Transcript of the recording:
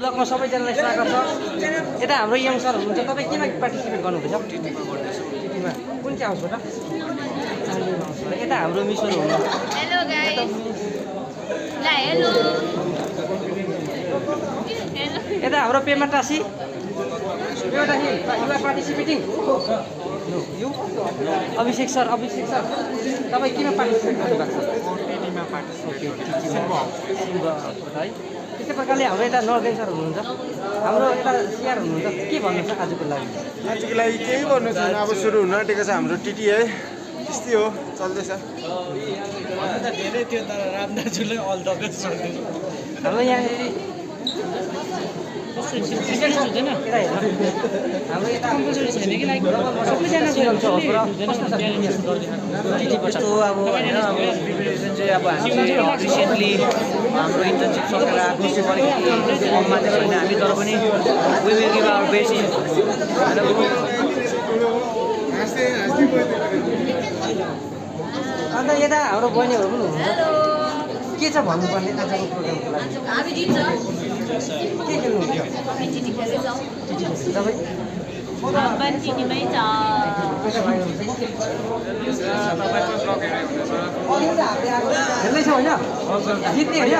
ब्लगमा सबैजनालाई स्वागत छ। यता हाम्रो यङ सर हुनुहुन्छ, तपाईँ केमा पार्टिसिपेट गर्नुहुँदैछ? टिटीमा कुन चाहिँ हाउसबाट? यता हाम्रो मिसहरू हुनुहुन्छ। Hello guys. ल हेलो। यता हाम्रो Pema Tashi. Pema Tashi, you are participating? No, you? Abhishek sir तपाईँ केमा पार्टिसिपेट गर्नुभएको छ? टिटीमा पार्टिसिपेट है। त्यस्तै प्रकारले हाम्रो यता नर्देन सर हुनुहुन्छ, हाम्रो यता सिआर हुनुहुन्छ। के भन्नु छ आजको लागि? आजको लागि केही भन्नु छैन, अब सुरु हुन आँटेको छ हाम्रो टिटी है। त्यस्तै हो, चल्दैछ। धेरै थियो तर राम दाजुले अल द बेस्ट भन्दै हाम्रो यहाँनिर हुँदैन यता हेर्नु, हाम्रो यता कम्पलसरी छैन कि लाइक सबैजना यस्तो अब होइन अब प्रिपेरेसन चाहिँ अब हामी चाहिँ रिसेन्टली हाम्रो इन्टर्नसिप सकेर आएको अलिकति कममा चाहिँ छैन हामी, तर पनि we will give our best होइन। अन्त यता हाम्रो बहिनीहरू पनि हुनुहुन्छ। के छ भन्नुपर्ने आजको प्रोग्रामको लागि? हामी जित्छ। के खेल्नुहुन्थ्यो? टिटी खेल्दैछौँ। तपाईँ पनि टिटीमै छ। खेल्दैछ होइन? जित्ने होइन?